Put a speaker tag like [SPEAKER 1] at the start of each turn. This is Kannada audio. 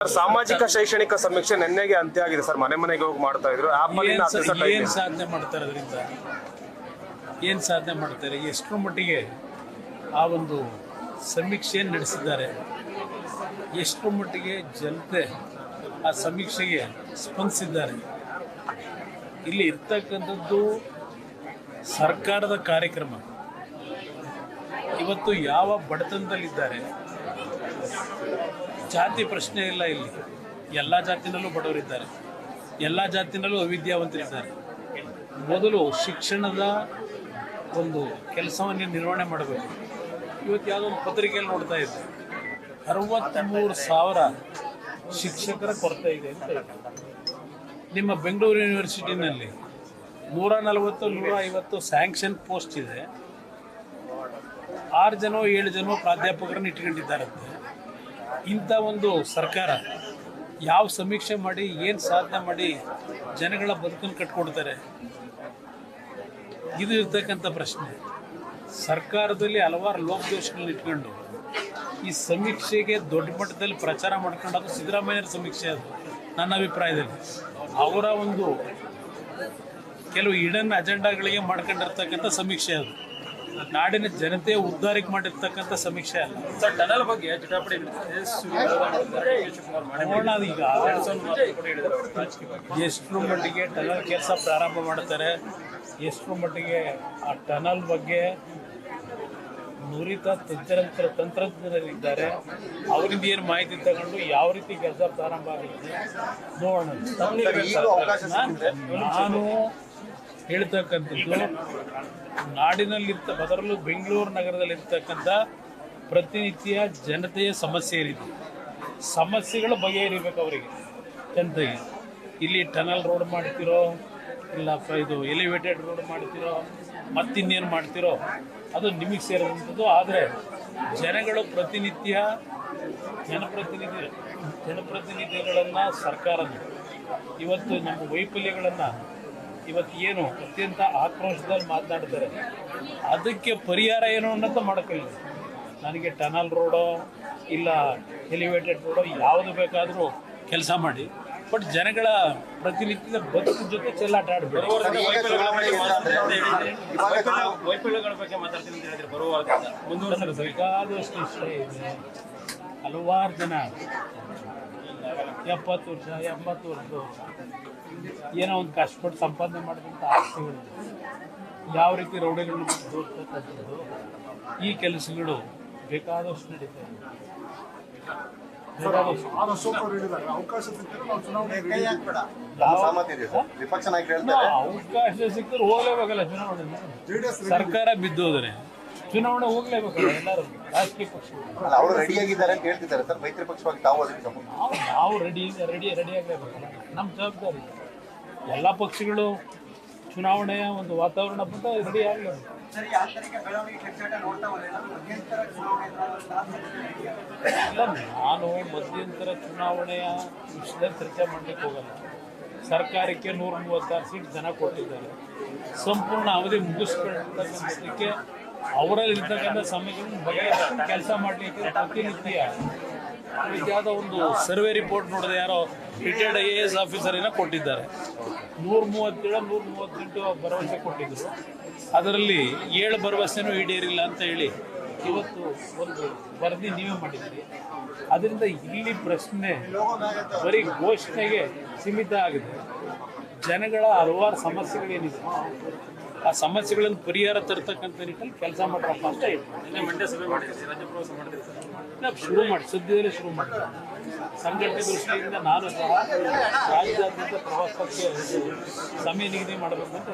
[SPEAKER 1] ಸಾಮಾಜಿಕ ಶೈಕ್ಷಣಿಕ ಸಮೀಕ್ಷೆ ನಿನ್ನೆಗೆ ಅಂತ್ಯ ಆಗಿದೆ ಸರ್. ಮನೆ ಮನೆಗೆ ಹೋಗಿ ಮಾಡ್ತಾ ಇದ್ರು.
[SPEAKER 2] ಏನ್ ಸಾಧನೆ ಮಾಡ್ತಾರೆ ಅದರಿಂದ? ಏನು ಸಾಧನೆ ಮಾಡ್ತಾರೆ? ಎಷ್ಟರ ಮಟ್ಟಿಗೆ ಆ ಒಂದು ಸಮೀಕ್ಷೆಯನ್ನು ನಡೆಸಿದ್ದಾರೆ? ಎಷ್ಟರ ಮಟ್ಟಿಗೆ ಜನತೆ ಆ ಸಮೀಕ್ಷೆಗೆ ಸ್ಪಂದಿಸಿದ್ದಾರೆ? ಇಲ್ಲಿ ಇರ್ತಕ್ಕಂಥದ್ದು ಸರ್ಕಾರದ ಕಾರ್ಯಕ್ರಮ. ಇವತ್ತು ಯಾವ ಬಡತನದಲ್ಲಿದ್ದಾರೆ, ಜಾತಿ ಪ್ರಶ್ನೆ ಇಲ್ಲ. ಇಲ್ಲಿ ಎಲ್ಲ ಜಾತಿನಲ್ಲೂ ಬಡವರಿದ್ದಾರೆ, ಎಲ್ಲ ಜಾತಿನಲ್ಲೂ ಅವಿದ್ಯಾವಂತರಿದ್ದಾರೆ. ಮೊದಲು ಶಿಕ್ಷಣದ ಒಂದು ಕೆಲಸವನ್ನು ನಿರ್ವಹಣೆ ಮಾಡಬೇಕು. ಇವತ್ತು ಯಾವುದೋ ಒಂದು ಪತ್ರಿಕೆಯಲ್ಲಿ ನೋಡ್ತಾ ಇದ್ದೆ, 63,000 ಶಿಕ್ಷಕರ ಕೊರತೆ ಇದೆ ಅಂತ ಹೇಳಿ. ನಿಮ್ಮ ಬೆಂಗಳೂರು ಯೂನಿವರ್ಸಿಟಿನಲ್ಲಿ 140-150 ಸ್ಯಾಂಕ್ಷನ್ ಪೋಸ್ಟ್ ಇದೆ. 6-7 ಜನ ಪ್ರಾಧ್ಯಾಪಕರನ್ನು ಇಟ್ಕೊಂಡಿದ್ದಾರಂತೆ. ಇಂಥ ಒಂದು ಸರ್ಕಾರ ಯಾವ ಸಮೀಕ್ಷೆ ಮಾಡಿ ಏನು ಸಾಧನೆ ಮಾಡಿ ಜನಗಳ ಬದುಕನ್ನು ಕಟ್ಕೊಡ್ತಾರೆ? ಇದು ಇರ್ತಕ್ಕಂಥ ಪ್ರಶ್ನೆ. ಸರ್ಕಾರದಲ್ಲಿ ಹಲವಾರು ಲೋಪದೋಷಗಳನ್ನ ಇಟ್ಕೊಂಡು ಈ ಸಮೀಕ್ಷೆಗೆ ದೊಡ್ಡ ಮಟ್ಟದಲ್ಲಿ ಪ್ರಚಾರ ಮಾಡ್ಕೊಂಡು, ಅದು ಸಿದ್ದರಾಮಯ್ಯರ ಸಮೀಕ್ಷೆ. ಅದು ನನ್ನ ಅಭಿಪ್ರಾಯದಲ್ಲಿ ಅವರ ಒಂದು ಕೆಲವು ಹಿಡನ್ ಅಜೆಂಡಾಗಳಿಗೆ ಮಾಡ್ಕೊಂಡಿರ್ತಕ್ಕಂಥ ಸಮೀಕ್ಷೆ. ಅದು ನಾಡಿನ ಜನತೆಯ ಉದ್ಧಾರಕ್ಕೆ ಮಾಡಿರ್ತಕ್ಕಂಥ ಸಮೀಕ್ಷೆ ಅಲ್ಲ.
[SPEAKER 3] ಟನಲ್ ಬಗ್ಗೆ
[SPEAKER 2] ನೋಡೋಣ. ಈಗ ಎಷ್ಟರ ಮಟ್ಟಿಗೆ ಟನಲ್ ಕೆಲಸ ಪ್ರಾರಂಭ ಮಾಡ್ತಾರೆ, ಎಷ್ಟರ ಮಟ್ಟಿಗೆ ಆ ಟನಲ್ ಬಗ್ಗೆ ನುರಿತ ತಂತ್ರಜ್ಞರಿದ್ದಾರೆ, ಅವರಿಂದ ಏನು ಮಾಹಿತಿ ತಗೊಂಡು ಯಾವ ರೀತಿ ಕೆಲಸ ಪ್ರಾರಂಭ ಆಗುತ್ತೆ ನೋಡೋಣ. ನಾನು ಹೇಳ್ತಕ್ಕಂಥದ್ದು, ಅದರಲ್ಲೂ ಬೆಂಗಳೂರು ನಗರದಲ್ಲಿರ್ತಕ್ಕಂಥ ಪ್ರತಿನಿತ್ಯ ಜನತೆಯ ಸಮಸ್ಯೆ ಏನಿದೆ, ಸಮಸ್ಯೆಗಳು ಬಗೆಹರಿಬೇಕು ಅವರಿಗೆ, ಜನತೆಗೆ. ಇಲ್ಲಿ ಟನಲ್ ರೋಡ್ ಮಾಡ್ತಿರೋ, ಇಲ್ಲ ಇದು ಎಲಿವೇಟೆಡ್ ರೋಡ್ ಮಾಡ್ತಿರೋ, ಮತ್ತಿನ್ನೇನು ಮಾಡ್ತಿರೋ ಅದು ನಿಮಗೆ ಸೇರಿದಂಥದ್ದು. ಆದರೆ ಜನಗಳು ಪ್ರತಿನಿತ್ಯ ಜನಪ್ರತಿನಿಧಿಗಳನ್ನು, ಸರ್ಕಾರದ ಇವತ್ತು ನಮ್ಮ ವೈಫಲ್ಯಗಳನ್ನು ಇವತ್ತು ಏನು ಅತ್ಯಂತ ಆಕ್ರೋಶದಲ್ಲಿ ಮಾತನಾಡ್ತಾರೆ, ಅದಕ್ಕೆ ಪರಿಹಾರ ಏನು ಅನ್ನೋದು ಮಾಡೋಕ್ಕಿಲ್ಲ. ನನಗೆ ಟನಲ್ ರೋಡೋ ಇಲ್ಲ ಎಲಿವೇಟೆಡ್ ರೋಡೋ ಯಾವುದು ಬೇಕಾದರೂ ಕೆಲಸ ಮಾಡಿ, ಬಟ್ ಜನಗಳ ಪ್ರತಿನಿತ್ಯದ ಬದುಕು ಜೊತೆ ಚೆಲ್ಲಾಟ ಆಡಬೇಡಿ.
[SPEAKER 3] ವೈಫಲ್ಯಗಳ ಬಗ್ಗೆ ಮಾತಾಡ್ತೀನಿ ಅಂತ ಹೇಳಿದ್ರೆ
[SPEAKER 2] ಬೇಕಾದಷ್ಟು ಇಷ್ಟ ಇದೆ. ಹಲವಾರು ಜನ 70 ವರ್ಷ 80 ವರ್ಷ ಏನೋ ಒಂದು ಕಷ್ಟಪಟ್ಟು ಸಂಪಾದನೆ ಮಾಡಿದಂಥ ಆಸ್ತಿಗಳು ಯಾವ ರೀತಿ ರೌಡಿಗಳನ್ನು ದೋರ್ತಕ್ಕಂಥದ್ದು, ಈ ಕೆಲಸಗಳು ಬೇಕಾದಷ್ಟು ನಡೀತಾ ಇದೆ. ಅವಕಾಶ ಸಿಕ್ಕಿದ್ರೆ ಹೋಗ್ಲೇಬೇಕಲ್ಲ ಚುನಾವಣೆ. ಸರ್ಕಾರ ಬಿದ್ದೋದ್ರೆ ಚುನಾವಣೆ ಹೋಗ್ಲೇಬೇಕಲ್ಲ ಎಲ್ಲರೂ ರಾಜಕೀಯ ಪಕ್ಷಗಳು. ನಾವು ರೆಡಿ ಆಗಲೇಬೇಕಲ್ಲ, ನಮ್ಮ ಜವಾಬ್ದಾರಿ. ಎಲ್ಲ ಪಕ್ಷಗಳು ಚುನಾವಣೆಯ ಒಂದು ವಾತಾವರಣ ಬಂದ ರೆಡಿ ಆಗಲೇಬೇಕು. ಇಲ್ಲ, ನಾನು ಮಧ್ಯಂತರ ಚುನಾವಣೆಯ ವಿಷಯದಲ್ಲಿ ಚರ್ಚೆ ಮಾಡಲಿಕ್ಕೆ ಹೋಗಲ್ಲ. ಸರ್ಕಾರಕ್ಕೆ 136 ಸೀಟ್ ಜನ ಕೊಟ್ಟಿದ್ದಾರೆ. ಸಂಪೂರ್ಣ ಅವಧಿ ಮುಗಿಸ್ಕೊಳ್ಳೋದಕ್ಕೆ ಅವರಲ್ಲಿರ್ತಕ್ಕಂಥ ಸಮಯಗಳನ್ನು ಬಗೆಹರಿಸಿ ಕೆಲಸ ಮಾಡಲಿಕ್ಕೆ ಪ್ರತಿನಿತ್ಯ ಯಾವುದೋ ಒಂದು ಸರ್ವೆ ರಿಪೋರ್ಟ್ ನೋಡಿದೆ, ಯಾರೋ ರಿಟೈರ್ಡ್ IAS ಆಫೀಸರೇನೋ ಕೊಟ್ಟಿದ್ದಾರೆ. 137-138 ಭರವಸೆ ಕೊಟ್ಟಿದ್ದರು. ಅದರಲ್ಲಿ 7 ಭರವಸೆನೂ ಈಡೇರಿಲ್ಲ ಅಂತ ಹೇಳಿ ಇವತ್ತು ಒಂದು ವರದಿ ನೀವೇ ಮಾಡಿದ್ದೀರಿ. ಅದರಿಂದ ಇಲ್ಲಿ ಪ್ರಶ್ನೆ ಬರೀ ಘೋಷಣೆಗೆ ಸೀಮಿತ ಆಗಿದೆ. ಜನಗಳ ಹಲವಾರು ಸಮಸ್ಯೆಗಳೇನಿದೆ, ಆ ಸಮಸ್ಯೆಗಳನ್ನು ಪರಿಹಾರ ತರ್ತಕ್ಕಂಥ ನಿಟ್ಟಲ್ಲಿ ಕೆಲಸ ಮಾಡ್ರಪ್ಪ ಅಂತ ಹೇಳಿ
[SPEAKER 3] ಮಂಡ್ಯ ಸಭೆ ಮಾಡಿದ್ದೀವಿ, ರಾಜ್ಯ ಪ್ರವಾಸ ಮಾಡಿದ್ದೀವಿ.
[SPEAKER 2] ಶುರು ಮಾಡಿ ಸದ್ಯದಲ್ಲೇ ಶುರು ಮಾಡಿದ್ದಾರೆ. ಸಂಘಟನೆ ದೃಷ್ಟಿಯಿಂದ ನಾನು ಸಹ ರಾಜ್ಯಾದ್ಯಂತ ಪ್ರವಾಸಕ್ಕೆ ಸಮಯ ನಿಗದಿ ಮಾಡಬೇಕಂತ